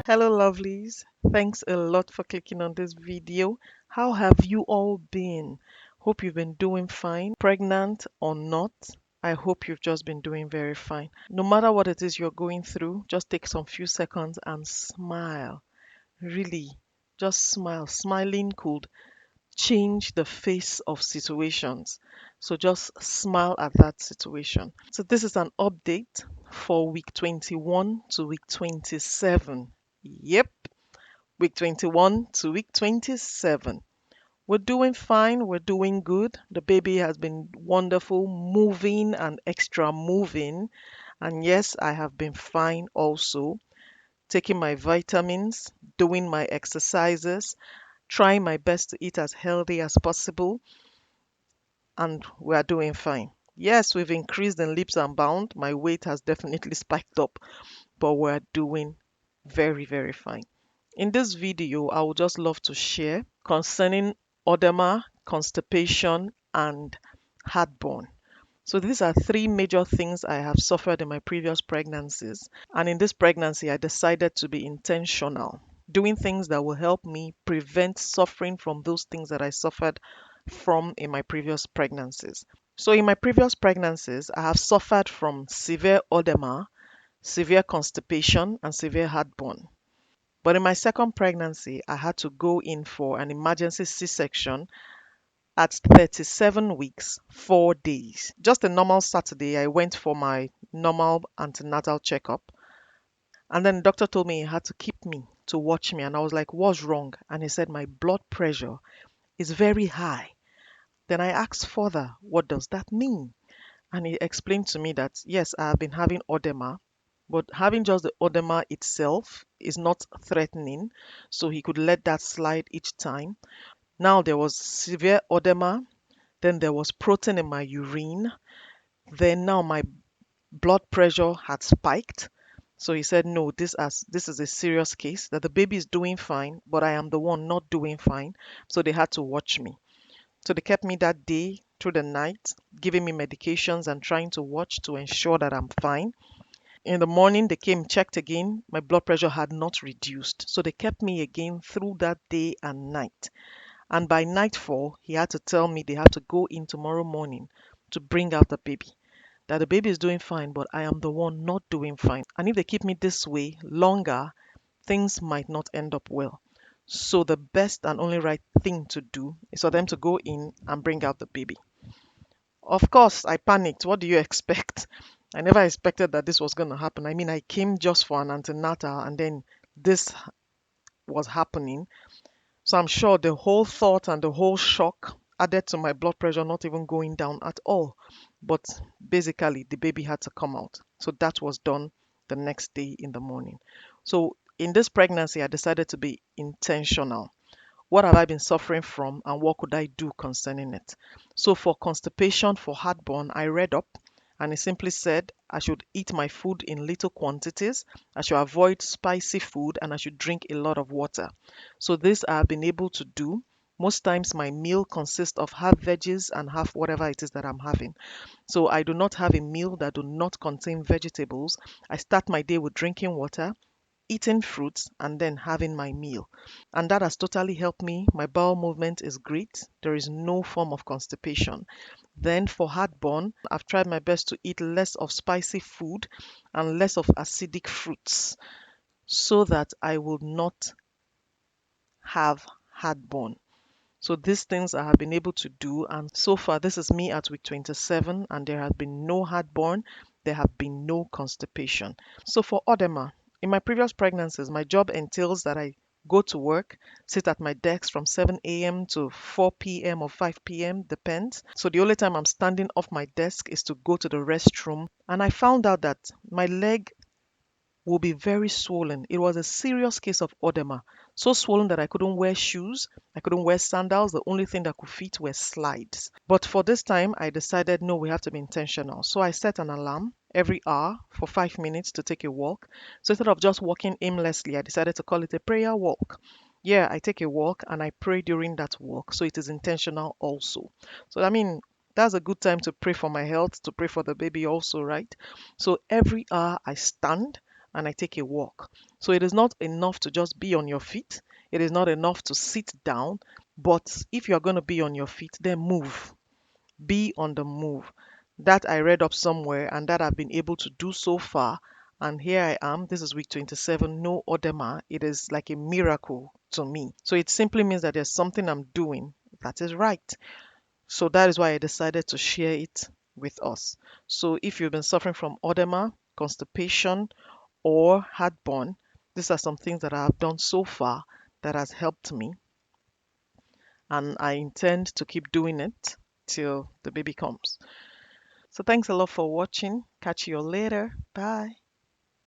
Hello, lovelies. Thanks a lot for clicking on this video. How have you all been? Hope you've been doing fine, pregnant or not. I hope you've just been doing very fine. No matter what it is you're going through, just take some few seconds and smile. Really, just smile. Smiling could change the face of situations. So just smile at that situation. So this is an update for week 21 to week 27. Yep, week 21 to week 27. We're doing fine, we're doing good. The baby has been wonderful, moving and extra moving. And yes, I have been fine also, taking my vitamins, doing my exercises, trying my best to eat as healthy as possible, and we are doing fine. Yes, we've increased in leaps and bounds. My weight has definitely spiked up, but we're doing very fine. In this video, I would just love to share concerning edema, constipation, and heartburn. So these are three major things I have suffered in my previous pregnancies. And in this pregnancy, I decided to be intentional, doing things that will help me prevent suffering from those things that I suffered from in my previous pregnancies. So in my previous pregnancies, I have suffered from severe edema, severe constipation, and severe heartburn. But in my second pregnancy, I had to go in for an emergency C-section at 37 weeks, 4 days. Just a normal Saturday, I went for my normal antenatal checkup. And then the doctor told me he had to keep me to watch me. And I was like, what's wrong? And he said, my blood pressure is very high. Then I asked further, what does that mean? And he explained to me that, yes, I have been having edema, but having just the edema itself is not threatening. So he could let that slide each time. Now there was severe edema. Then there was protein in my urine. Then now my blood pressure had spiked. So he said, no, this is a serious case, that the baby is doing fine, but I am the one not doing fine. So they had to watch me. So they kept me that day through the night, giving me medications and trying to watch to ensure that I'm fine. In the morning, they came, checked again. My blood pressure had not reduced. So they kept me again through that day and night. And by nightfall, he had to tell me they have to go in tomorrow morning to bring out the baby. That the baby is doing fine, but I am the one not doing fine. And if they keep me this way longer, things might not end up well. So the best and only right thing to do is for them to go in and bring out the baby. Of course, I panicked. What do you expect? I never expected that this was going to happen. I mean, I came just for an antenatal and then this was happening. So I'm sure the whole thought and the whole shock added to my blood pressure not even going down at all. But basically, the baby had to come out. So that was done the next day in the morning. So in this pregnancy, I decided to be intentional. What have I been suffering from and what could I do concerning it? So for constipation, for heartburn, I read up and it simply said I should eat my food in little quantities, I should avoid spicy food, and I should drink a lot of water. So this I have been able to do. Most times my meal consists of half veggies and half whatever it is that I'm having. So I do not have a meal that do not contain vegetables. I start my day with drinking water, eating fruits, and then having my meal. And that has totally helped me. My bowel movement is great. There is no form of constipation. Then for heartburn, I've tried my best to eat less of spicy food and less of acidic fruits so that I will not have heartburn. So these things I have been able to do, and so far this is me at week 27, and there has been no heartburn, there have been no constipation. So for edema, in my previous pregnancies, my job entails that I go to work, sit at my desk from 7 a.m. to 4 p.m. or 5 p.m., depends. So the only time I'm standing off my desk is to go to the restroom. And I found out that my leg will be very swollen. It was a serious case of edema. So swollen that I couldn't wear shoes, I couldn't wear sandals. The only thing that could fit were slides. But for this time, I decided no, we have to be intentional. So I set an alarm every hour for 5 minutes to take a walk. So instead of just walking aimlessly, I decided to call it a prayer walk. Yeah, I take a walk and I pray during that walk. So it is intentional also. So I mean, that's a good time to pray for my health, to pray for the baby also, right? So every hour I stand and I take a walk. So it is not enough to just be on your feet. It is not enough to sit down. But if you're going to be on your feet, then move. Be on the move. That I read up somewhere and that I've been able to do so far. And here I am. This is week 27, no edema. It is like a miracle to me. So it simply means that there's something I'm doing that is right. So that is why I decided to share it with us. So if you've been suffering from edema, constipation, or heartburn, these are some things that I have done so far that has helped me, and I intend to keep doing it till the baby comes. So thanks a lot for watching. Catch you all later. Bye.